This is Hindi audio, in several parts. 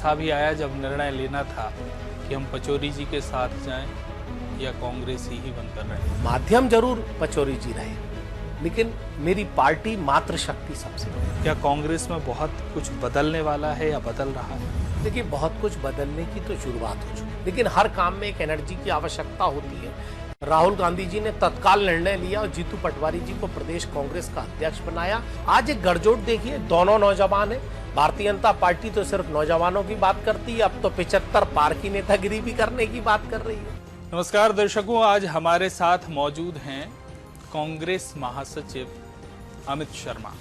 था भी आया जब निर्णय लेना था कि हम पचौरी जी के साथ जाएं या कांग्रेस ही बनकर रहें। माध्यम जरूर पचौरी जी रहे, लेकिन मेरी पार्टी मात्र शक्ति सबसे बड़ी। क्या कांग्रेस में बहुत कुछ बदलने वाला है या बदल रहा है? देखिए, बहुत कुछ बदलने की तो शुरुआत हो चुकी, लेकिन हर काम में एक एनर्जी की आवश्यकता होती है। राहुल गांधी जी ने तत्काल निर्णय लिया और जीतू पटवारी जी को प्रदेश कांग्रेस का अध्यक्ष बनाया। आज एक गठजोड़ देखिए, दोनों नौजवान है। भारतीय जनता पार्टी तो सिर्फ नौजवानों की बात करती है, अब तो 75 पार की नेतागिरी भी करने की बात कर रही है। नमस्कार दर्शकों, आज हमारे साथ मौजूद हैं कांग्रेस महासचिव अमित शर्मा।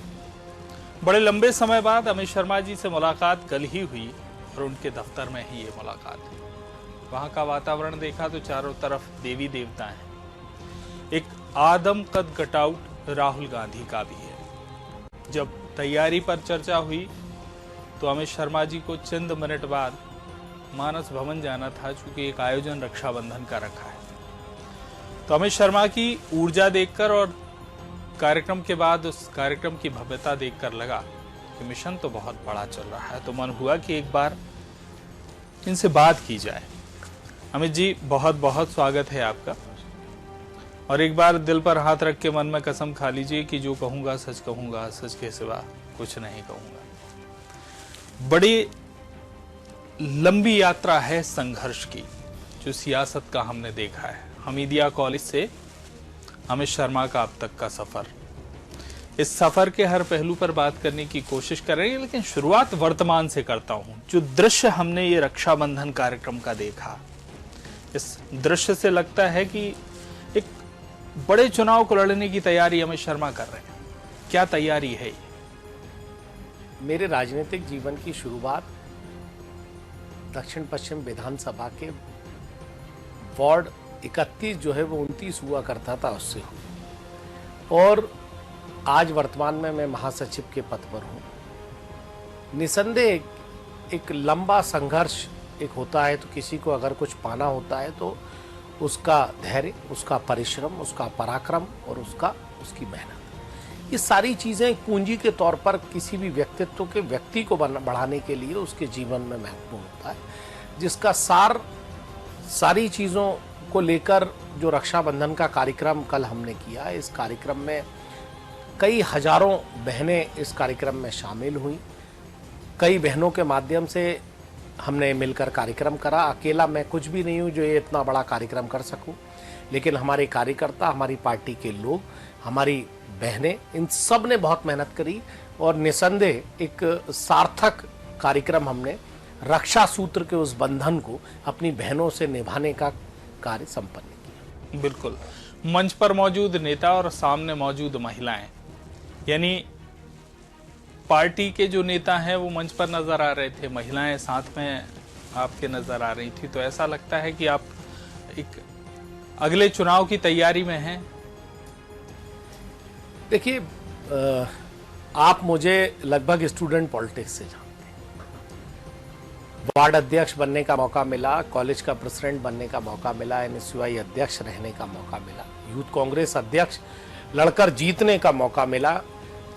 बड़े लंबे समय बाद अमित शर्मा जी से मुलाकात कल ही हुई और उनके दफ्तर में ही ये मुलाकात हुई। वहां का वातावरण देखा तो चारों तरफ देवी देवता हैं। एक आदम कद कटआउट राहुल गांधी का भी है। जब तैयारी पर चर्चा हुई तो अमित शर्मा जी को चंद मिनट बाद मानस भवन जाना था, चूंकि एक आयोजन रक्षाबंधन का रखा है। तो अमित शर्मा की ऊर्जा देखकर और कार्यक्रम के बाद उस कार्यक्रम की भव्यता देखकर लगा कि मिशन तो बहुत बड़ा चल रहा है। तो मन हुआ कि एक बार इनसे बात की जाए। अमित जी, बहुत बहुत स्वागत है आपका। और एक बार दिल पर हाथ रख के मन में कसम खा लीजिए कि जो कहूंगा सच कहूंगा, सच के सिवा कुछ नहीं कहूंगा। बड़ी लंबी यात्रा है संघर्ष की जो सियासत का हमने देखा है। हमीदिया कॉलेज से अमित शर्मा का अब तक का सफर, इस सफर के हर पहलू पर बात करने की कोशिश कर रहे हैं, लेकिन शुरुआत वर्तमान से करता हूं। जो दृश्य हमने ये रक्षाबंधन कार्यक्रम का देखा, इस दृश्य से लगता है कि एक बड़े चुनाव को लड़ने की तैयारी अमित शर्मा कर रहे हैं। क्या तैयारी है? मेरे राजनीतिक जीवन की शुरुआत दक्षिण पश्चिम विधानसभा के वार्ड 31 जो है वो 29 हुआ करता था, उससे हुई। और आज वर्तमान में मैं महासचिव के पद पर हूँ। निसंदेह एक लंबा संघर्ष एक होता है, तो किसी को अगर कुछ पाना होता है तो उसका धैर्य, उसका परिश्रम, उसका पराक्रम और उसकी मेहनत, ये सारी चीज़ें पूंजी के तौर पर किसी भी व्यक्तित्व के व्यक्ति को बढ़ाने के लिए उसके जीवन में महत्वपूर्ण होता है। जिसका सारी चीज़ों को लेकर जो रक्षाबंधन का कार्यक्रम कल हमने किया, इस कार्यक्रम में कई हजारों बहनें इस कार्यक्रम में शामिल हुई। कई बहनों के माध्यम से हमने मिलकर कार्यक्रम करा। अकेला मैं कुछ भी नहीं हूँ जो ये इतना बड़ा कार्यक्रम कर सकूँ, लेकिन हमारे कार्यकर्ता, हमारी पार्टी के लोग, हमारी बहनें, इन सब ने बहुत मेहनत करी और निसंदेह एक सार्थक कार्यक्रम हमने रक्षा सूत्र के उस बंधन को अपनी बहनों से निभाने का कार्य संपन्न किया। बिल्कुल, मंच पर मौजूद नेता और सामने मौजूद महिलाएं, यानी पार्टी के जो नेता हैं वो मंच पर नजर आ रहे थे, महिलाएं साथ में आपके नजर आ रही थी। तो ऐसा लगता है कि आप एक अगले चुनाव की तैयारी में हैं। देखिए, आप मुझे लगभग स्टूडेंट पॉलिटिक्स से जानते हैं। वार्ड अध्यक्ष बनने का मौका मिला, कॉलेज का प्रेसिडेंट बनने का मौका मिला, NSUI अध्यक्ष रहने का मौका मिला, यूथ कांग्रेस अध्यक्ष लड़कर जीतने का मौका मिला,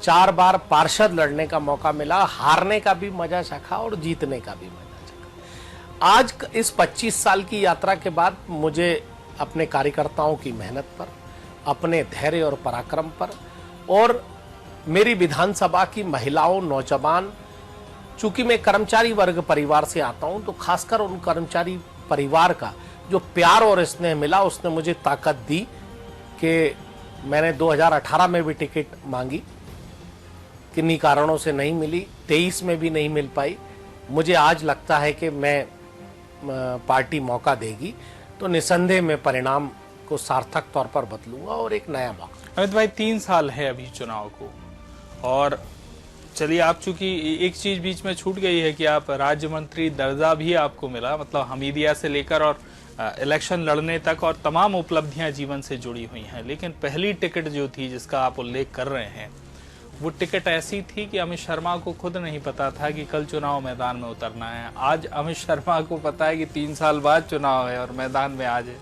4 बार पार्षद लड़ने का मौका मिला, हारने का भी मजा चखा और जीतने का भी मजा चखा। आज इस 25 साल की यात्रा के बाद मुझे अपने कार्यकर्ताओं की मेहनत पर, अपने धैर्य और पराक्रम पर और मेरी विधानसभा की महिलाओं, नौजवान, चूंकि मैं कर्मचारी वर्ग परिवार से आता हूं, तो खासकर उन कर्मचारी परिवार का जो प्यार और स्नेह मिला, उसने मुझे ताकत दी कि मैंने 2018 में भी टिकट मांगी, किन्हीं कारणों से नहीं मिली, 23 में भी नहीं मिल पाई। मुझे आज लगता है कि मैं पार्टी मौका देगी तो निसंदेह मैं परिणाम को सार्थक तौर पर बदलूंगा और एक नया मौका। अमित भाई, 3 साल है अभी चुनाव को, और चलिए आप चूंकि एक चीज बीच में छूट गई है कि आप राज्य मंत्री दर्जा भी आपको मिला, मतलब हमीदिया से लेकर और इलेक्शन लड़ने तक, और तमाम उपलब्धियां जीवन से जुड़ी हुई हैं। लेकिन पहली टिकट जो थी जिसका आप उल्लेख कर रहे हैं, वो टिकट ऐसी थी कि अमित शर्मा को खुद नहीं पता था कि कल चुनाव मैदान में उतरना है। आज अमित शर्मा को पता है कि 3 साल बाद चुनाव है और मैदान में आज है।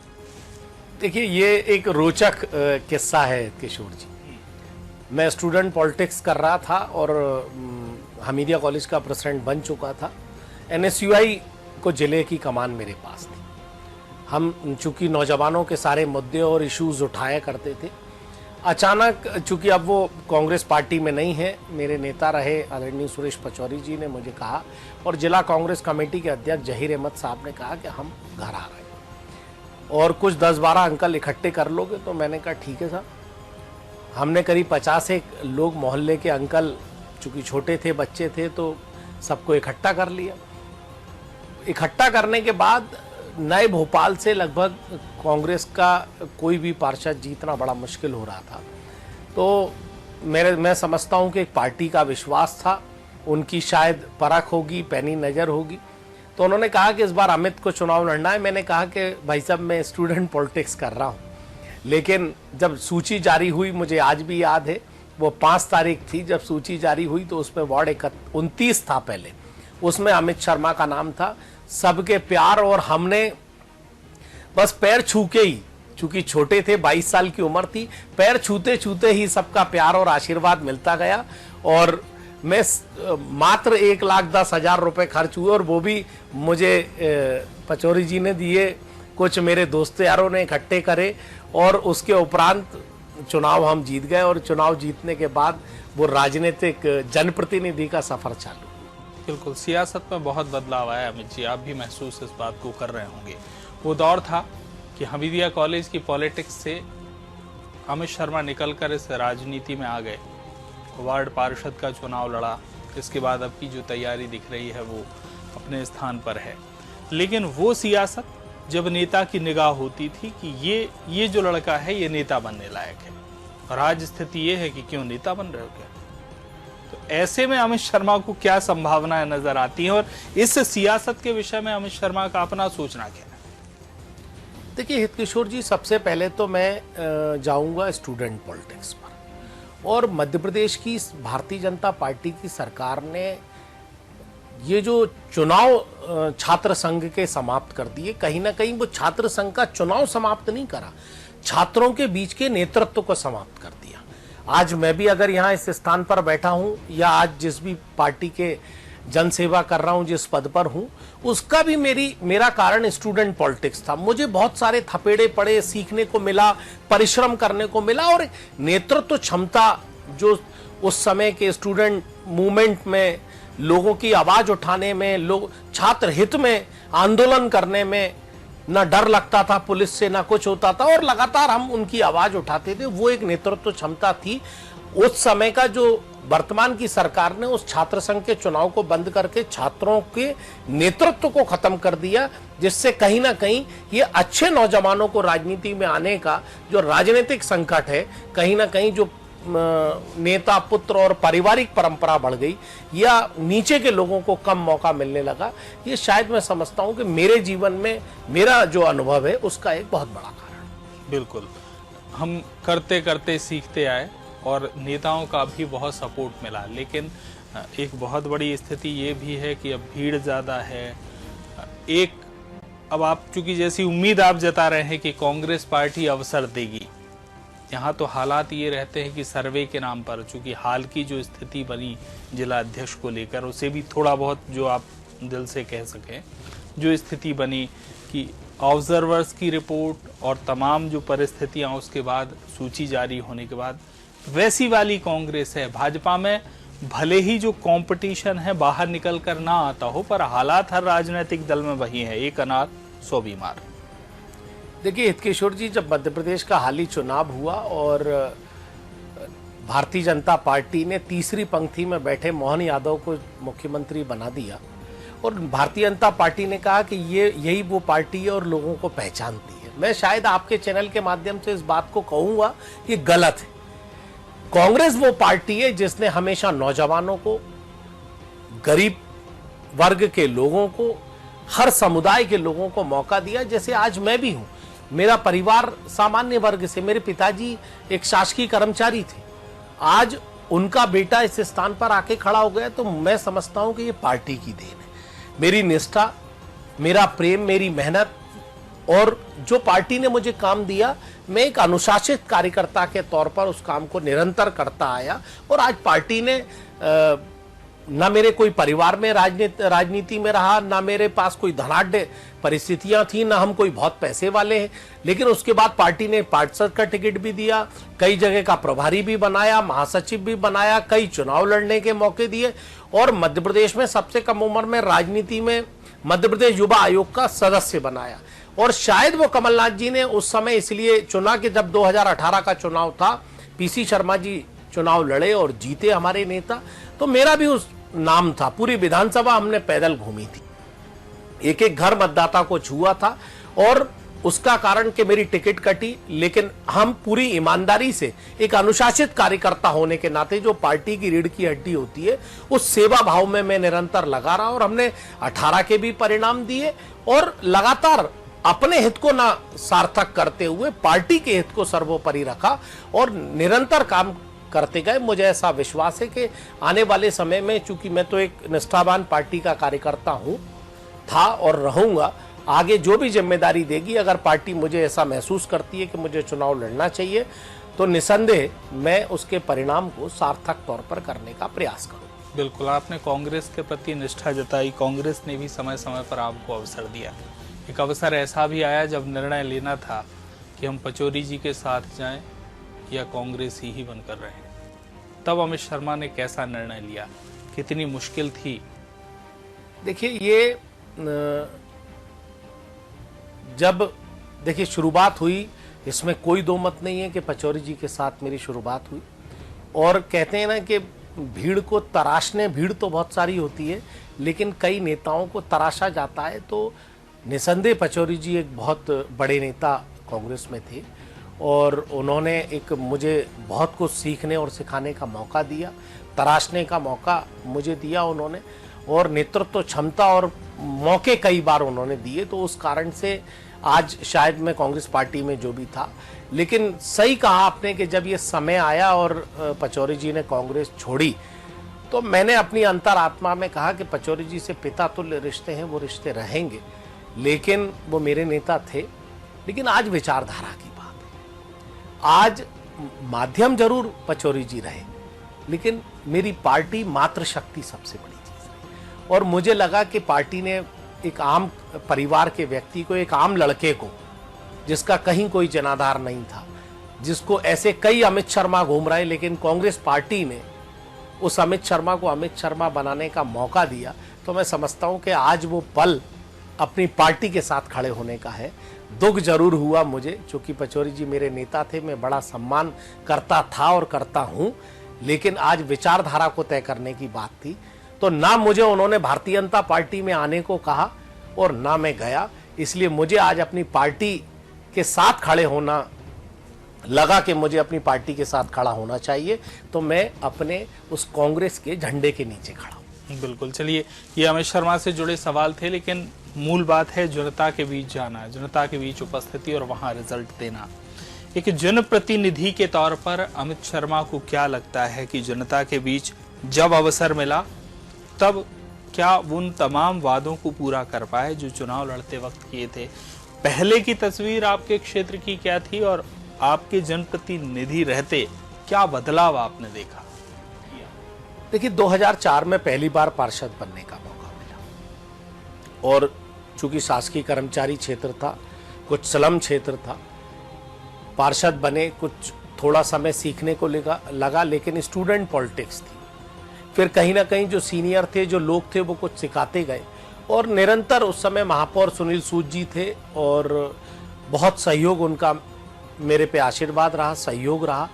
देखिए, ये एक रोचक किस्सा है किशोर जी। मैं स्टूडेंट पॉलिटिक्स कर रहा था और हमीदिया कॉलेज का प्रेसिडेंट बन चुका था। एनएसयूआई को जिले की कमान मेरे पास थी। हम चूंकि नौजवानों के सारे मुद्दे और इश्यूज उठाया करते थे, अचानक चूंकि अब वो कांग्रेस पार्टी में नहीं है, मेरे नेता रहे आदरणीय सुरेश पचौरी जी ने मुझे कहा और जिला कांग्रेस कमेटी के अध्यक्ष जहीर अहमद साहब ने कहा कि हम घर आ रहे हैं और कुछ 10-12 अंकल इकट्ठे कर लोगे। तो मैंने कहा ठीक है साहब। हमने करीब 50 लोग मोहल्ले के अंकल, चूंकि छोटे थे, बच्चे थे, तो सबको इकट्ठा कर लिया। इकट्ठा करने के बाद नए भोपाल से लगभग कांग्रेस का कोई भी पार्षद जीतना बड़ा मुश्किल हो रहा था। तो मैं समझता हूं कि एक पार्टी का विश्वास था, उनकी शायद परख होगी, पैनी नज़र होगी। तो उन्होंने कहा कि इस बार अमित को चुनाव लड़ना है। मैंने कहा कि भाई साहब मैं स्टूडेंट पॉलिटिक्स कर रहा हूं, लेकिन जब सूची जारी हुई, मुझे आज भी याद है, वो 5 तारीख थी जब सूची जारी हुई, तो उसमें वार्ड 29 था पहले, उसमें अमित शर्मा का नाम था। सबके प्यार, और हमने बस पैर छू के ही, चूंकि छोटे थे, 22 साल की उम्र थी, पैर छूते छूते ही सबका प्यार और आशीर्वाद मिलता गया। और मैं मात्र 1,10,000 रुपए खर्च हुए, और वो भी मुझे पचौरी जी ने दिए, कुछ मेरे दोस्त यारों ने इकट्ठे करे, और उसके उपरांत चुनाव हम जीत गए। और चुनाव जीतने के बाद वो राजनीतिक जनप्रतिनिधि का सफर चालू। बिल्कुल, सियासत में बहुत बदलाव आया अमित जी, आप भी महसूस इस बात को कर रहे होंगे। वो दौर था कि हमीदिया कॉलेज की पॉलिटिक्स से अमित शर्मा निकलकर इस राजनीति में आ गए, वार्ड पार्षद का चुनाव लड़ा, इसके बाद अब की जो तैयारी दिख रही है वो अपने स्थान पर है। लेकिन वो सियासत जब नेता की निगाह होती थी कि ये जो लड़का है ये नेता बनने लायक है, और आज स्थिति ये है कि क्यों नेता बन रहे हो क्या? तो ऐसे में अमित शर्मा को क्या संभावनाएं नजर आती हैं, और इस सियासत के विषय में अमित शर्मा का अपना सोचना क्या है? देखिए हितकिशोर जी, सबसे पहले तो मैं जाऊंगा स्टूडेंट पॉलिटिक्स पर। और मध्य प्रदेश की भारतीय जनता पार्टी की सरकार ने ये जो चुनाव छात्र संघ के समाप्त कर दिए, कहीं ना कहीं वो छात्र संघ का चुनाव समाप्त नहीं करा, छात्रों के बीच के नेतृत्व को समाप्त कर दिया। आज मैं भी अगर यहाँ इस स्थान पर बैठा हूँ, या आज जिस भी पार्टी के जनसेवा कर रहा हूँ, जिस पद पर हूँ, उसका भी मेरा कारण स्टूडेंट पॉलिटिक्स था। मुझे बहुत सारे थपेड़े पड़े, सीखने को मिला, परिश्रम करने को मिला, और नेतृत्व क्षमता जो उस समय के स्टूडेंट मूवमेंट में लोगों की आवाज उठाने में, लोग छात्र हित में आंदोलन करने में, ना डर लगता था पुलिस से, ना कुछ होता था, और लगातार हम उनकी आवाज उठाते थे। वो एक नेतृत्व क्षमता थी उस समय का, जो वर्तमान की सरकार ने उस छात्र संघ के चुनाव को बंद करके छात्रों के नेतृत्व को खत्म कर दिया, जिससे कहीं ना कहीं ये अच्छे नौजवानों को राजनीति में आने का जो राजनीतिक संकट है, कहीं ना कहीं जो नेता पुत्र और पारिवारिक परंपरा बढ़ गई, या नीचे के लोगों को कम मौका मिलने लगा, ये शायद मैं समझता हूं कि मेरे जीवन में मेरा जो अनुभव है उसका एक बहुत बड़ा कारण। बिल्कुल, हम करते करते सीखते आए और नेताओं का भी बहुत सपोर्ट मिला, लेकिन एक बहुत बड़ी स्थिति ये भी है कि अब भीड़ ज़्यादा है। अब आप चूंकि जैसी उम्मीद आप जता रहे हैं कि कांग्रेस पार्टी अवसर देगी, यहाँ तो हालात ये रहते हैं कि सर्वे के नाम पर, चूंकि हाल की जो स्थिति बनी जिला अध्यक्ष को लेकर, उसे भी थोड़ा बहुत जो आप दिल से कह सकें, जो स्थिति बनी कि ऑब्जर्वर्स की रिपोर्ट और तमाम जो परिस्थितियां उसके बाद सूची जारी होने के बाद वैसी वाली कांग्रेस है। भाजपा में भले ही जो कंपटीशन है बाहर निकल कर ना आता हो, पर हालात हर राजनीतिक दल में वही है, एक अनाथ 100 बीमार। देखिए हितकिशोर जी, जब मध्य प्रदेश का हाल ही चुनाव हुआ और भारतीय जनता पार्टी ने तीसरी पंक्ति में बैठे मोहन यादव को मुख्यमंत्री बना दिया, और भारतीय जनता पार्टी ने कहा कि यही वो पार्टी है और लोगों को पहचानती है, मैं शायद आपके चैनल के माध्यम से इस बात को कहूंगा कि गलत है। कांग्रेस वो पार्टी है जिसने हमेशा नौजवानों को, गरीब वर्ग के लोगों को, हर समुदाय के लोगों को मौका दिया। जैसे आज मैं भी हूं, मेरा परिवार सामान्य वर्ग से, मेरे पिताजी एक शासकीय कर्मचारी थे, आज उनका बेटा इस स्थान पर आके खड़ा हो गया, तो मैं समझता हूं कि ये पार्टी की देन है। मेरी निष्ठा, मेरा प्रेम, मेरी मेहनत, और जो पार्टी ने मुझे काम दिया, मैं एक अनुशासित कार्यकर्ता के तौर पर उस काम को निरंतर करता आया, और आज पार्टी ने ना मेरे कोई परिवार में राजनीति में रहा, ना मेरे पास कोई धनाढ्य परिस्थितियां थी, ना हम कोई बहुत पैसे वाले हैं। लेकिन उसके बाद पार्टी ने पार्षद का टिकट भी दिया, कई जगह का प्रभारी भी बनाया, महासचिव भी बनाया, कई चुनाव लड़ने के मौके दिए और मध्य प्रदेश में सबसे कम उम्र में राजनीति में मध्य प्रदेश युवा आयोग का सदस्य बनाया। और शायद वो कमलनाथ जी ने उस समय इसलिए चुना कि जब 2018 का चुनाव था, पीसी शर्मा जी चुनाव लड़े और जीते हमारे नेता, तो मेरा भी उस नाम था। पूरी विधानसभा हमने पैदल घूमी थी, एक एक घर मतदाता को छुआ था और उसका कारण कि मेरी टिकट कटी। लेकिन हम पूरी ईमानदारी से एक अनुशासित कार्यकर्ता होने के नाते, जो पार्टी की रीढ़ की हड्डी होती है, उस सेवा भाव में मैं निरंतर लगा रहा और हमने 18 के भी परिणाम दिए और लगातार अपने हित को ना सार्थक करते हुए पार्टी के हित को सर्वोपरि रखा और निरंतर काम करते गए। मुझे ऐसा विश्वास है कि आने वाले समय में, चूंकि मैं तो एक निष्ठावान पार्टी का कार्यकर्ता हूं, था और रहूंगा, आगे जो भी जिम्मेदारी देगी, अगर पार्टी मुझे ऐसा महसूस करती है कि मुझे चुनाव लड़ना चाहिए, तो निसंदेह मैं उसके परिणाम को सार्थक तौर पर करने का प्रयास करूं। बिल्कुल, आपने कांग्रेस के प्रति निष्ठा जताई, कांग्रेस ने भी समय समय पर आपको अवसर दिया। एक अवसर ऐसा भी आया जब निर्णय लेना था कि हम पचौरी जी के साथ जाएं या कांग्रेस ही बनकर रहें, तब अमित शर्मा ने कैसा निर्णय लिया, कितनी मुश्किल थी? देखिए, ये जब देखिए शुरुआत हुई, इसमें कोई दो मत नहीं है कि पचौरी जी के साथ मेरी शुरुआत हुई। और कहते हैं ना कि भीड़ को तराशने, भीड़ तो बहुत सारी होती है लेकिन कई नेताओं को तराशा जाता है, तो निसंदेह पचौरी जी एक बहुत बड़े नेता कांग्रेस में थे और उन्होंने एक मुझे बहुत कुछ सीखने और सिखाने का मौका दिया, तराशने का मौका मुझे दिया उन्होंने, और नेतृत्व क्षमता और मौके कई बार उन्होंने दिए। तो उस कारण से आज शायद मैं कांग्रेस पार्टी में जो भी था। लेकिन सही कहा आपने कि जब ये समय आया और पचौरी जी ने कांग्रेस छोड़ी, तो मैंने अपनी अंतरात्मा में कहा कि पचौरी जी से पिता तुल्य रिश्ते हैं, वो रिश्ते रहेंगे, लेकिन वो मेरे नेता थे। लेकिन आज विचारधारा की बात है, आज माध्यम जरूर पचौरी जी रहे, लेकिन मेरी पार्टी मातृशक्ति सबसे बड़ी चीज है। और मुझे लगा कि पार्टी ने एक आम परिवार के व्यक्ति को, एक आम लड़के को, जिसका कहीं कोई जनाधार नहीं था, जिसको ऐसे कई अमित शर्मा घूम रहे, लेकिन कांग्रेस पार्टी ने उस अमित शर्मा को अमित शर्मा बनाने का मौका दिया। तो मैं समझता हूं कि आज वो पल अपनी पार्टी के साथ खड़े होने का है। दुख जरूर हुआ मुझे, क्योंकि पचौरी जी मेरे नेता थे, मैं बड़ा सम्मान करता था और करता हूं, लेकिन आज विचारधारा को तय करने की बात थी। तो ना मुझे उन्होंने भारतीय जनता पार्टी में आने को कहा और ना मैं गया, इसलिए मुझे आज अपनी पार्टी के साथ खड़े होना लगा कि मुझे अपनी पार्टी के साथ खड़ा होना चाहिए, तो मैं अपने उस कांग्रेस के झंडे के नीचे खड़ा हूं। बिल्कुल, चलिए, ये अमित शर्मा से जुड़े सवाल थे, लेकिन मूल बात है जनता के बीच जाना, जनता के बीच उपस्थिति और वहां रिजल्ट देना। एक जनप्रतिनिधि के तौर पर अमित शर्मा को क्या लगता है कि जनता के बीच जब अवसर मिला तब क्या उन तमाम वादों को पूरा कर पाए जो चुनाव लड़ते वक्त किए थे? पहले की तस्वीर आपके क्षेत्र की क्या थी और आपके जनप्रतिनिधि रहते क्या बदलाव आपने देखा? देखिए, 2004 में पहली बार पार्षद बनने का मौका मिला और चूंकि शासकीय कर्मचारी क्षेत्र था, कुछ स्लम क्षेत्र था, पार्षद बने, कुछ थोड़ा समय सीखने को लगा, लेकिन स्टूडेंट पॉलिटिक्स थी। फिर कहीं ना कहीं जो सीनियर थे, जो लोग थे, वो कुछ सिखाते गए और निरंतर उस समय महापौर सुनील सूद जी थे और बहुत सहयोग उनका मेरे पे आशीर्वाद रहा, सहयोग रहा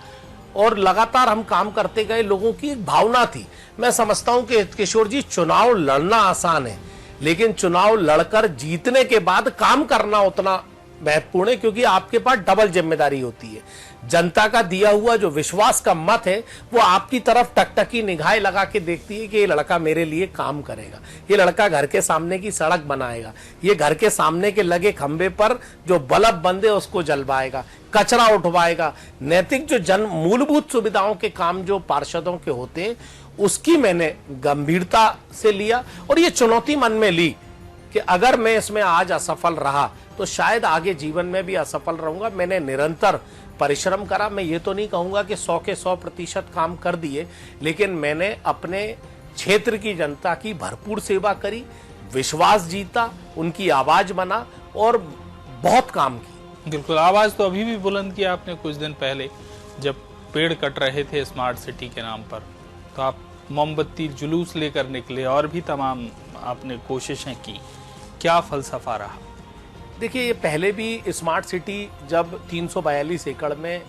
और लगातार हम काम करते गए। लोगों की एक भावना थी। मैं समझता हूं कि किशोर जी, चुनाव लड़ना आसान है, लेकिन चुनाव लड़कर जीतने के बाद काम करना उतना महत्वपूर्ण है, क्योंकि आपके पास डबल जिम्मेदारी होती है। जनता का दिया हुआ जो विश्वास का मत है, वो आपकी तरफ टकटकी निगाहें लगा के देखती है कि ये लड़का मेरे लिए काम करेगा, ये लड़का घर के सामने की सड़क बनाएगा, ये घर के सामने के लगे खंबे पर जो बल्ब बंदे उसको जलवाएगा, कचरा उठवाएगा। नैतिक जो मूलभूत सुविधाओं के काम जो पार्षदों के होते हैं, उसकी मैंने गंभीरता से लिया और ये चुनौती मन में ली कि अगर मैं इसमें आज असफल रहा तो शायद आगे जीवन में भी असफल रहूंगा। मैंने निरंतर परिश्रम करा। मैं ये तो नहीं कहूंगा कि 100 के 100% काम कर दिए, लेकिन मैंने अपने क्षेत्र की जनता की भरपूर सेवा करी, विश्वास जीता, उनकी आवाज बना और बहुत काम की। बिल्कुल, आवाज तो अभी भी बुलंद की आपने कुछ दिन पहले, जब पेड़ कट रहे थे स्मार्ट सिटी के नाम पर, तो आप मोमबत्ती जुलूस लेकर निकले और भी तमाम आपने कोशिशें की। क्या फलसफा रहा? देखिए, ये पहले भी स्मार्ट सिटी जब 342 एकड़ में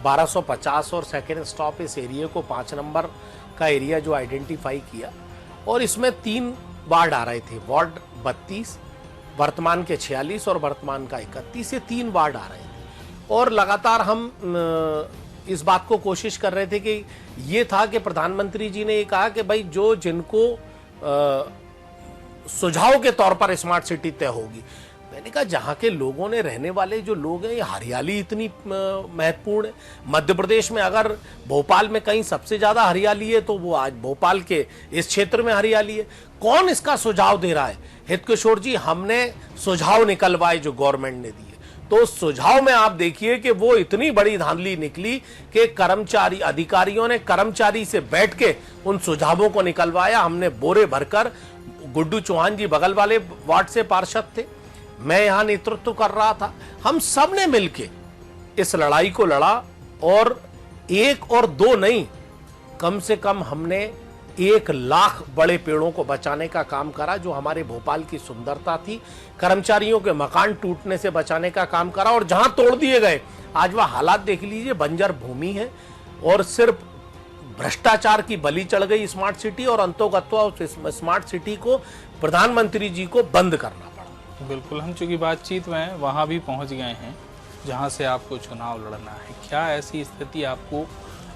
1250 और सेकेंड स्टॉप इस एरिया को 5 नंबर का एरिया जो आइडेंटिफाई किया, और इसमें 3 वार्ड आ रहे थे, वार्ड 32, वर्तमान के 46 और वर्तमान का 31, ये 3 वार्ड आ रहे थे। और लगातार हम इस बात को कोशिश कर रहे थे कि ये था कि प्रधानमंत्री जी ने ये कहा कि भाई जो जिनको सुझाव के तौर पर स्मार्ट सिटी तय होगी, मैंने कहा जहां के लोगों ने रहने वाले जो लोग हैं, ये हरियाली इतनी महत्वपूर्ण है। मध्य प्रदेश में अगर भोपाल में कहीं सबसे ज्यादा हरियाली है तो वो आज भोपाल के इस क्षेत्र में हरियाली है। कौन इसका सुझाव दे रहा है? हितकिशोर जी, हमने सुझाव निकलवाए जो गवर्नमेंट ने दिए। तो सुझाव में आप देखिए कि वो इतनी बड़ी धांधली निकली कि कर्मचारी, अधिकारियों ने कर्मचारी से बैठ के उन सुझावों को निकलवाया। हमने बोरे भरकर, गुड्डू चौहान जी बगल वाले वार्ड से पार्षद थे, मैं यहां नेतृत्व कर रहा था, हम सब ने मिलके इस लड़ाई को लड़ा और 1 और 2 नहीं, कम से कम हमने 1 लाख बड़े पेड़ों को बचाने का काम करा, जो हमारे भोपाल की सुंदरता थी। कर्मचारियों के मकान टूटने से बचाने का काम करा, और जहां तोड़ दिए गए आज वह हालात देख लीजिए, बंजर भूमि है और सिर्फ भ्रष्टाचार की बलि चढ़ गई स्मार्ट सिटी, और अंतोगत्वा उस स्मार्ट सिटी को प्रधानमंत्री जी को बंद करना पड़ा। बिल्कुल, हम चूंकि बातचीत में वहां भी पहुंच गए हैं जहां से आपको चुनाव लड़ना है। क्या ऐसी स्थिति आपको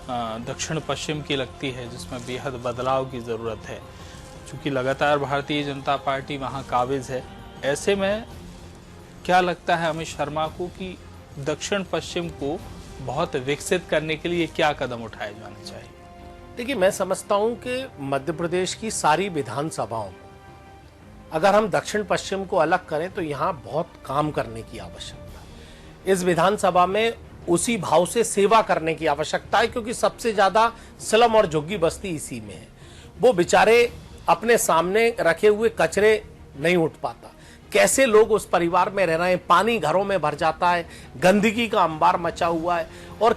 दक्षिण पश्चिम की लगती है जिसमें बेहद बदलाव की जरूरत है? चूंकि लगातार भारतीय जनता पार्टी वहां काबिज है, ऐसे में क्या लगता है अमित शर्मा को कि दक्षिण पश्चिम को बहुत विकसित करने के लिए क्या कदम उठाए जाने चाहिए? देखिए, मैं समझता हूं कि मध्य प्रदेश की सारी विधानसभाओं, अगर हम दक्षिण पश्चिम को अलग करें तो यहां बहुत काम करने की आवश्यकता है। इस विधानसभा में उसी भाव से सेवा करने की आवश्यकता है, क्योंकि सबसे ज्यादा स्लम और झुग्गी बस्ती इसी में है। वो बेचारे अपने सामने रखे हुए कचरे नहीं उठ पाता, कैसे लोग उस परिवार में रह रहे हैं, पानी घरों में भर जाता है, गंदगी का अंबार मचा हुआ है। और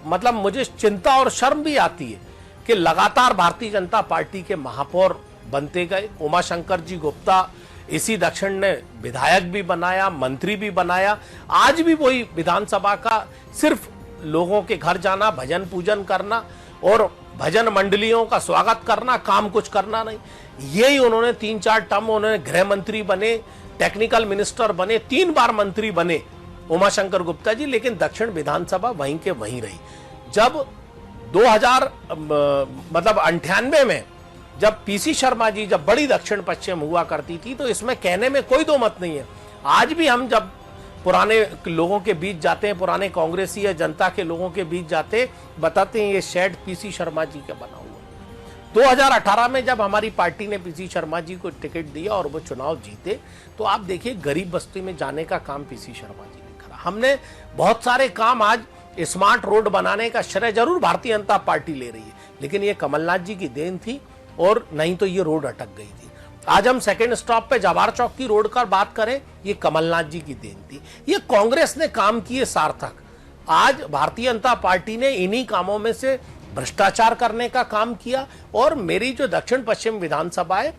मतलब मुझे चिंता और शर्म भी आती है कि लगातार भारतीय जनता पार्टी के महापौर बनते गए। उमाशंकर जी गुप्ता इसी दक्षिण ने विधायक भी बनाया, मंत्री भी बनाया। आज भी वही विधानसभा का सिर्फ लोगों के घर जाना, भजन पूजन करना और भजन मंडलियों का स्वागत करना, काम कुछ करना नहीं। यही उन्होंने 3-4 टर्म उन्होंने गृह मंत्री बने, टेक्निकल मिनिस्टर बने, 3 बार मंत्री बने उमाशंकर गुप्ता जी, लेकिन दक्षिण विधानसभा वहीं के वहीं रही। जब 98 में जब पीसी शर्मा जी जब बड़ी दक्षिण पश्चिम हुआ करती थी, तो इसमें कहने में कोई दो मत नहीं है। आज भी हम जब पुराने लोगों के बीच जाते हैं, पुराने कांग्रेसी या जनता के लोगों के बीच जाते, बताते हैं ये शेड पीसी शर्मा जी का बना हुआ। 2018 में जब हमारी पार्टी ने पीसी शर्मा जी को टिकट दिया और वो चुनाव जीते, तो आप देखिए गरीब बस्ती में जाने का काम पीसी शर्मा जी ने करा। हमने बहुत सारे काम, आज स्मार्ट रोड बनाने का श्रेय जरूर भारतीय जनता पार्टी ले रही है, लेकिन ये कमलनाथ जी की देन थी, और नहीं तो ये रोड अटक गई थी। आज हम सेकंड स्टॉप पे जवाहर चौक की रोड का बात करें, ये कमलनाथ जी की देन थी। ये कांग्रेस ने काम किए सार्थक। आज भारतीय जनता पार्टी ने इन्हीं कामों में से भ्रष्टाचार करने का काम किया। और मेरी जो दक्षिण पश्चिम विधानसभा है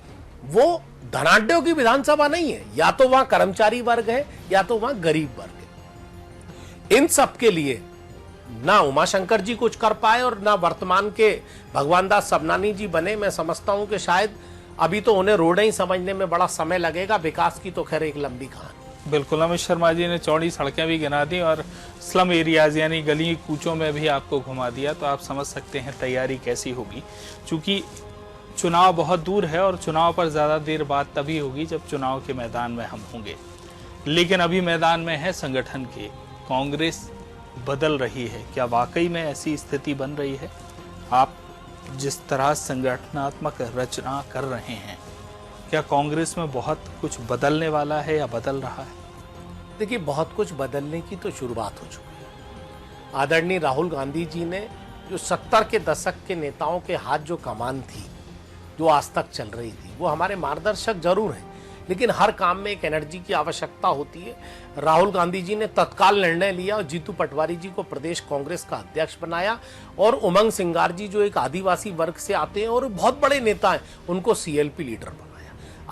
वो धनाढ्यों की विधानसभा नहीं है, या तो वहां कर्मचारी वर्ग है या तो वहां गरीब वर्ग है। इन सब के लिए ना उमाशंकर जी कुछ कर पाए और ना वर्तमान के भगवान दास सबनानी जी बने। मैं समझता हूं कि शायद अभी तो उन्हें रोडें ही समझने में बड़ा समय लगेगा, विकास की तो खैर एक लंबी कहानी। बिल्कुल, अमित शर्मा जी ने चौड़ी सड़कें भी गिना दी और स्लम एरियाज यानी गली कूचों में भी आपको घुमा दिया, तो आप समझ सकते हैं तैयारी कैसी होगी। चूंकि चुनाव बहुत दूर है और चुनाव पर ज्यादा देर बात तभी होगी जब चुनाव के मैदान में हम होंगे, लेकिन अभी मैदान में है संगठन के। कांग्रेस बदल रही है, क्या वाकई में ऐसी स्थिति बन रही है? आप जिस तरह संगठनात्मक रचना कर रहे हैं, क्या कांग्रेस में बहुत कुछ बदलने वाला है या बदल रहा है? देखिए, बहुत कुछ बदलने की तो शुरुआत हो चुकी है। आदरणीय राहुल गांधी जी ने जो 70 के दशक के नेताओं के हाथ जो कमान थी, जो आज तक चल रही थी। वो हमारे मार्गदर्शक जरूर हैं, लेकिन हर काम में एक एनर्जी की आवश्यकता होती है। राहुल गांधी जी ने तत्काल निर्णय लिया और जीतू पटवारी जी को प्रदेश कांग्रेस का अध्यक्ष बनाया, और उमंग सिंगार जी जो एक आदिवासी वर्ग से आते हैं और बहुत बड़े नेता हैं, उनको सीएलपी लीडर बनाया।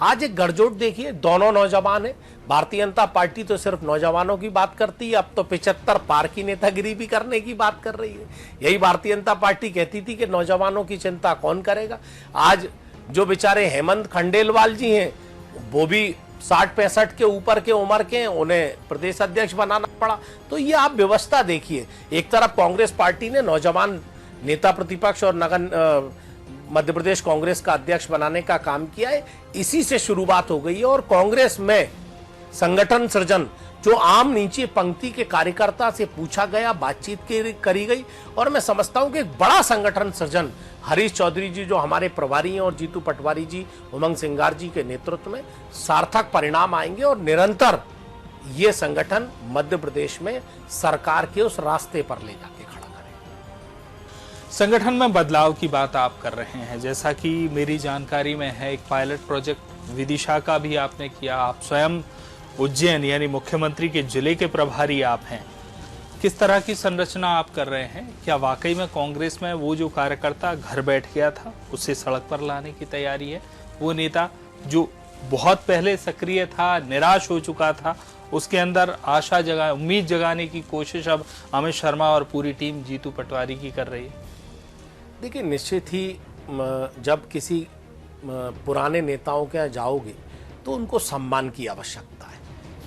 आज एक गठजोड़ देखिए, दोनों नौजवान है। भारतीय जनता पार्टी तो सिर्फ नौजवानों की बात करती है, अब तो 75 पार की नेतागिरी भी करने की बात कर रही है। यही भारतीय जनता पार्टी कहती थी कि नौजवानों की चिंता कौन करेगा। आज जो बेचारे हेमंत खंडेलवाल जी हैं, वो भी 60-65 के ऊपर के उम्र के हैं, उन्हें प्रदेश अध्यक्ष बनाना पड़ा। तो ये आप व्यवस्था देखिए, एक तरफ कांग्रेस पार्टी ने नौजवान नेता प्रतिपक्ष और मध्य प्रदेश कांग्रेस का अध्यक्ष बनाने का काम किया है। इसी से शुरुआत हो गई है, और कांग्रेस में संगठन सृजन जो आम नीचे पंक्ति के कार्यकर्ता से पूछा गया, बातचीत करी गई, और मैं समझता हूं कि एक बड़ा संगठन सृजन हरीश चौधरी जी जो हमारे प्रभारी हैं और जीतू पटवारी जी, उमंग सिंगार जी के नेतृत्व में सार्थक परिणाम आएंगे, और निरंतर ये संगठन मध्य प्रदेश में सरकार के उस रास्ते पर ले जाके खड़ा करेगा। संगठन में बदलाव की बात आप कर रहे हैं, जैसा कि मेरी जानकारी में है, एक पायलट प्रोजेक्ट विदिशा का भी आपने किया। आप स्वयं उज्जैन यानी मुख्यमंत्री के जिले के प्रभारी आप हैं। किस तरह की संरचना आप कर रहे हैं? क्या वाकई में कांग्रेस में वो जो कार्यकर्ता घर बैठ गया था उसे सड़क पर लाने की तैयारी है? वो नेता जो बहुत पहले सक्रिय था, निराश हो चुका था, उसके अंदर आशा उम्मीद जगाने की कोशिश अब अमित शर्मा और पूरी टीम जीतू पटवारी की कर रही है? देखिए, निश्चित ही जब किसी पुराने नेताओं के यहाँ जाओगे तो उनको सम्मान की आवश्यकता है,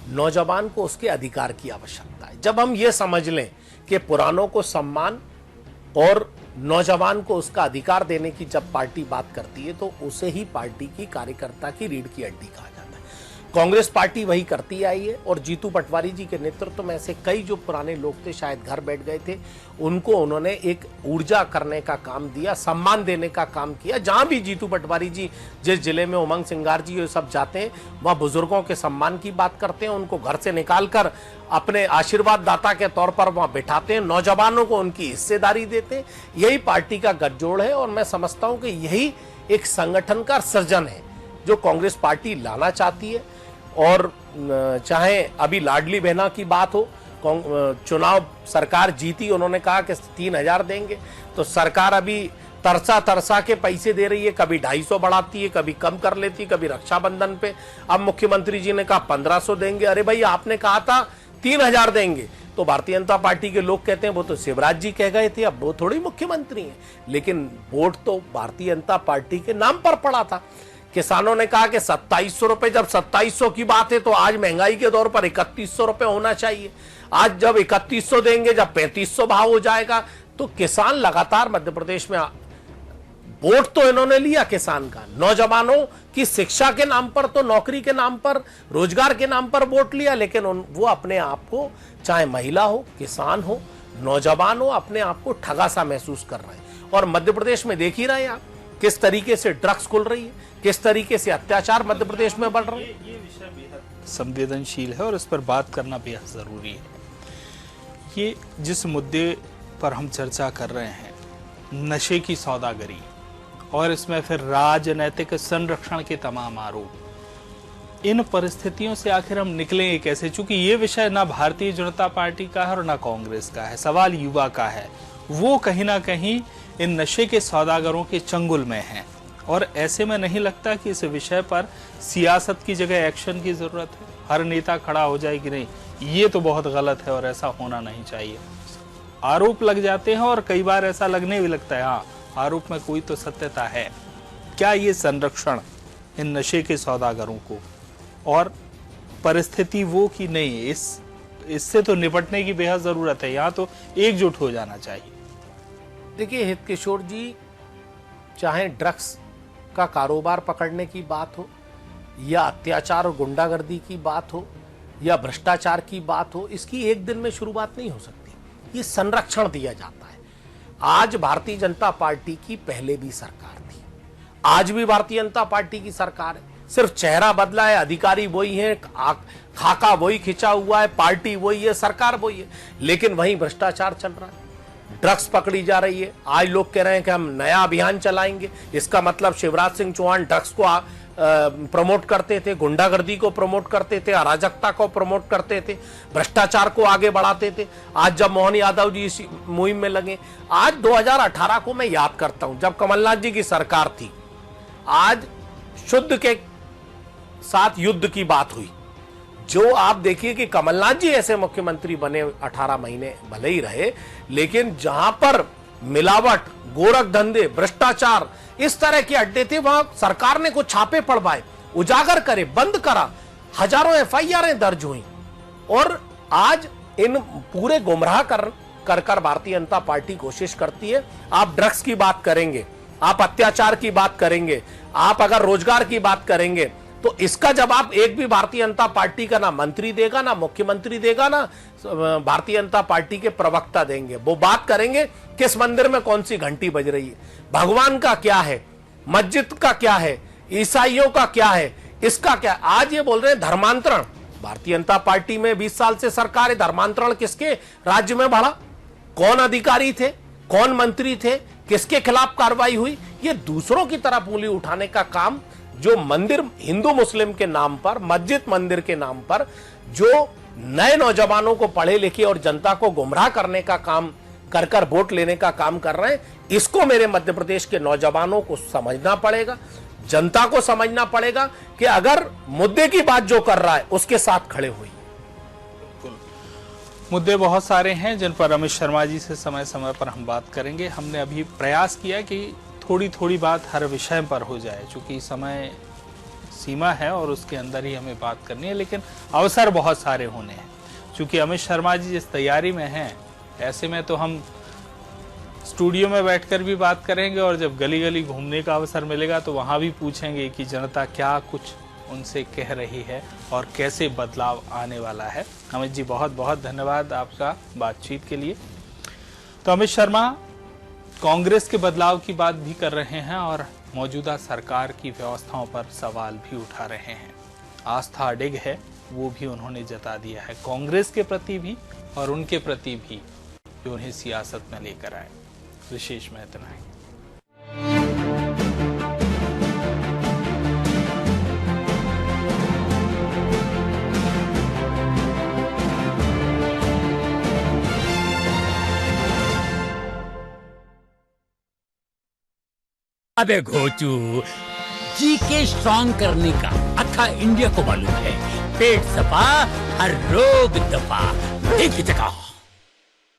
नौजवान को उसके अधिकार की आवश्यकता है। जब हम ये समझ लें कि पुरानों को सम्मान और नौजवान को उसका अधिकार देने की जब पार्टी बात करती है, तो उसे ही पार्टी की कार्यकर्ता की रीढ़ की हड्डी कहा जाता है। कांग्रेस पार्टी वही करती आई है, और जीतू पटवारी जी के नेतृत्व में ऐसे कई जो पुराने लोग थे, शायद घर बैठ गए थे, उनको उन्होंने एक ऊर्जा करने का काम दिया, सम्मान देने का काम किया। जहां भी जीतू पटवारी जी, जिस जिले में उमंग सिंगार जी ये सब जाते हैं, वहां बुजुर्गों के सम्मान की बात करते हैं, उनको घर से निकालकर अपने आशीर्वाद दाता के तौर पर वहां बिठाते हैं, नौजवानों को उनकी हिस्सेदारी देते हैं। यही पार्टी का गठजोड़ है, और मैं समझता हूं कि यही एक संगठन का सृजन है जो कांग्रेस पार्टी लाना चाहती है। और चाहे अभी लाडली बहना की बात हो, चुनाव सरकार जीती, उन्होंने कहा कि 3000 देंगे, तो सरकार अभी तरसा के पैसे दे रही है, कभी 250 बढ़ाती है, कभी कम कर लेती है, कभी रक्षाबंधन पे। अब मुख्यमंत्री जी ने कहा 1500 देंगे। अरे भाई, आपने कहा था 3000 देंगे, तो भारतीय जनता पार्टी के लोग कहते हैं वो तो शिवराज जी कह गए थे, अब वो थोड़ी मुख्यमंत्री हैं। लेकिन वोट तो भारतीय जनता पार्टी के नाम पर पड़ा था। किसानों ने कहा कि 2700 रुपए, जब 2700 की बात है तो आज महंगाई के दौर पर 3100 रुपए होना चाहिए। आज जब 3100 देंगे, जब 3500 भाव हो जाएगा, तो किसान लगातार मध्य प्रदेश में वोट तो इन्होंने लिया किसान का, नौजवानों की शिक्षा के नाम पर, तो नौकरी के नाम पर, रोजगार के नाम पर वोट लिया, लेकिन वो अपने आप को, चाहे महिला हो, किसान हो, नौजवान हो, अपने आप को ठगा सा महसूस कर रहे हैं। और मध्य प्रदेश में देख ही रहे हैं आप किस तरीके से ड्रग्स खुल रही है, किस तरीके से अत्याचार मध्य प्रदेश में बढ़ रहे हैं। ये विषय बेहद संवेदनशील है और इस पर बात करना बेहद जरूरी है। ये जिस मुद्दे पर हम चर्चा कर रहे हैं, नशे की सौदागरी, और इसमें फिर राजनैतिक संरक्षण के तमाम आरोप, इन परिस्थितियों से आखिर हम निकलेंगे कैसे? चूंकि ये विषय ना भारतीय जनता पार्टी का है और ना कांग्रेस का है, सवाल युवा का है। वो कहीं ना कहीं इन नशे के सौदागरों के चंगुल में हैं, और ऐसे में नहीं लगता कि इस विषय पर सियासत की जगह एक्शन की जरूरत है? हर नेता खड़ा हो जाए कि नहीं ये तो बहुत गलत है और ऐसा होना नहीं चाहिए। आरोप लग जाते हैं, और कई बार ऐसा लगने भी लगता है हाँ, आरोप में कोई तो सत्यता है। क्या ये संरक्षण इन नशे के सौदागरों को, और परिस्थिति वो कि नहीं, इससे तो निपटने की बेहद जरूरत है, यहाँ तो एकजुट हो जाना चाहिए। देखिए हित किशोर जी, चाहे ड्रग्स का कारोबार पकड़ने की बात हो, या अत्याचार और गुंडागर्दी की बात हो, या भ्रष्टाचार की बात हो, इसकी एक दिन में शुरुआत नहीं हो सकती। ये संरक्षण दिया जाता है। आज भारतीय जनता पार्टी की पहले भी सरकार थी, आज भी भारतीय जनता पार्टी की सरकार है, सिर्फ चेहरा बदला है, अधिकारी वही है, खाका वही खिंचा हुआ है, पार्टी वही है, सरकार वही है, लेकिन वहीं भ्रष्टाचार चल रहा है, ड्रग्स पकड़ी जा रही है। आज लोग कह रहे हैं कि हम नया अभियान चलाएंगे। इसका मतलब शिवराज सिंह चौहान ड्रग्स को प्रमोट करते थे, गुंडागर्दी को प्रमोट करते थे, अराजकता को प्रमोट करते थे, भ्रष्टाचार को आगे बढ़ाते थे। आज जब मोहन यादव जी इस मुहिम में लगे, आज 2018 को मैं याद करता हूं जब कमलनाथ जी की सरकार थी, आज शुद्ध के साथ युद्ध की बात हुई। जो आप देखिए कि कमलनाथ जी ऐसे मुख्यमंत्री बने, 18 महीने भले ही रहे, लेकिन जहां पर मिलावट, गोरख धंधे, भ्रष्टाचार इस तरह के अड्डे थे, वहां सरकार ने कुछ छापे पड़वाए, उजागर करे, बंद करा, हजारों एफआईआर दर्ज हुई। और आज इन पूरे गुमराह कर भारतीय जनता पार्टी कोशिश करती है। आप ड्रग्स की बात करेंगे, आप अत्याचार की बात करेंगे, आप अगर रोजगार की बात करेंगे, तो इसका जवाब एक भी भारतीय जनता पार्टी का ना मंत्री देगा, ना मुख्यमंत्री देगा, ना भारतीय जनता पार्टी के प्रवक्ता देंगे। वो बात करेंगे किस मंदिर में कौन सी घंटी बज रही है, भगवान का क्या है, मस्जिद का क्या है, ईसाइयों का क्या है, इसका क्या। आज ये बोल रहे हैं धर्मांतरण। भारतीय जनता पार्टी में 20 साल से सरकार है, धर्मांतरण किसके राज्य में बढ़ा, कौन अधिकारी थे, कौन मंत्री थे, किसके खिलाफ कार्रवाई हुई। ये दूसरों की तरफ उंगली उठाने का काम, जो मंदिर हिंदू मुस्लिम के नाम पर, मस्जिद मंदिर के नाम पर जो नए नौजवानों को पढ़े लिखे और जनता को गुमराह करने का काम कर वोट लेने का काम कर रहे हैं, इसको मेरे मध्य प्रदेश के नौजवानों को समझना पड़ेगा, जनता को समझना पड़ेगा कि अगर मुद्दे की बात जो कर रहा है उसके साथ खड़े हुई। मुद्दे बहुत सारे हैं जिन पर अमित शर्मा जी से समय समय पर हम बात करेंगे। हमने अभी प्रयास किया कि थोड़ी थोड़ी बात हर विषय पर हो जाए, चूंकि समय सीमा है और उसके अंदर ही हमें बात करनी है, लेकिन अवसर बहुत सारे होने हैं। चूंकि अमित शर्मा जी जिस तैयारी में हैं, ऐसे में तो हम स्टूडियो में बैठकर भी बात करेंगे और जब गली गली घूमने का अवसर मिलेगा तो वहां भी पूछेंगे कि जनता क्या कुछ उनसे कह रही है और कैसे बदलाव आने वाला है। अमित जी, बहुत बहुत धन्यवाद आपका बातचीत के लिए। तो अमित शर्मा कांग्रेस के बदलाव की बात भी कर रहे हैं और मौजूदा सरकार की व्यवस्थाओं पर सवाल भी उठा रहे हैं। आस्था अडिग है, वो भी उन्होंने जता दिया है कांग्रेस के प्रति भी और उनके प्रति भी, जो उन्हें सियासत में लेकर आए। विशेष में इतना ही। अबे घोचू, जीके स्ट्रॉन्ग करने का अथा इंडिया को मालूम है। पेट सफा हर रोग दफा, एक ही जगह।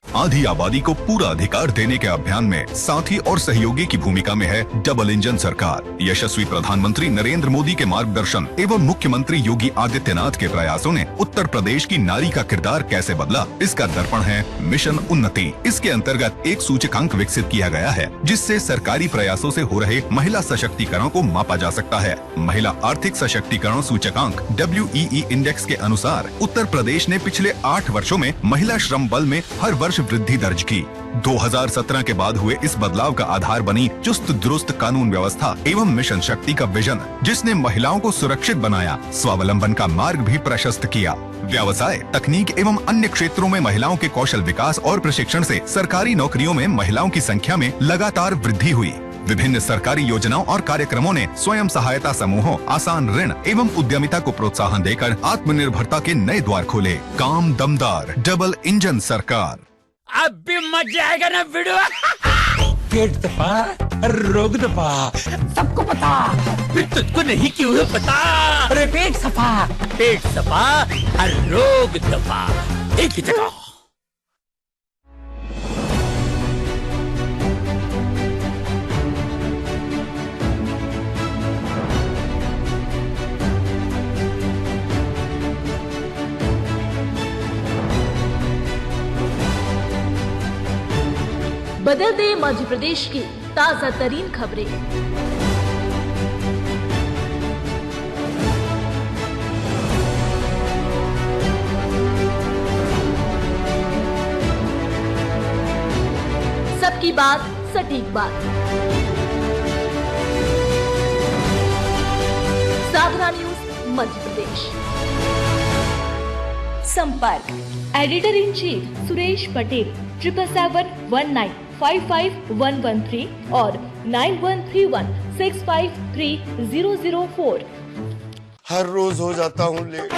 आधी आबादी को पूरा अधिकार देने के अभियान में साथी और सहयोगी की भूमिका में है डबल इंजन सरकार। यशस्वी प्रधानमंत्री नरेंद्र मोदी के मार्गदर्शन एवं मुख्यमंत्री योगी आदित्यनाथ के प्रयासों ने उत्तर प्रदेश की नारी का किरदार कैसे बदला, इसका दर्पण है मिशन उन्नति। इसके अंतर्गत एक सूचकांक विकसित किया गया है, जिससे सरकारी प्रयासों से हो रहे महिला सशक्तिकरण को मापा जा सकता है। महिला आर्थिक सशक्तिकरण सूचकांक WEE इंडेक्स के अनुसार उत्तर प्रदेश ने पिछले 8 वर्षों में महिला श्रम बल में हर वर्ष वृद्धि दर्ज की। 2017 के बाद हुए इस बदलाव का आधार बनी चुस्त दुरुस्त कानून व्यवस्था एवं मिशन शक्ति का विजन, जिसने महिलाओं को सुरक्षित बनाया, स्वावलंबन का मार्ग भी प्रशस्त किया। व्यवसाय, तकनीक एवं अन्य क्षेत्रों में महिलाओं के कौशल विकास और प्रशिक्षण से सरकारी नौकरियों में महिलाओं की संख्या में लगातार वृद्धि हुई। विभिन्न सरकारी योजनाओं और कार्यक्रमों ने स्वयं सहायता समूहों, आसान ऋण एवं उद्यमिता को प्रोत्साहन देकर आत्मनिर्भरता के नए द्वार खोले। काम दमदार, डबल इंजन सरकार। अब भी मजा आएगा ना वीडियो। पेट दफा रोग दफा, सबको पता, फिर तुझको नहीं क्यों है पता। अरे पेट सफा हर रोग दफा, एक ही जगह। बदल दे मध्य प्रदेश की ताजा तरीन खबरें। सबकी बात सटीक बात। साधना न्यूज मध्य प्रदेश। संपर्क editor in chief Suresh Patel 7771955113 और 9131653004। हर रोज हो जाता हूँ लेट,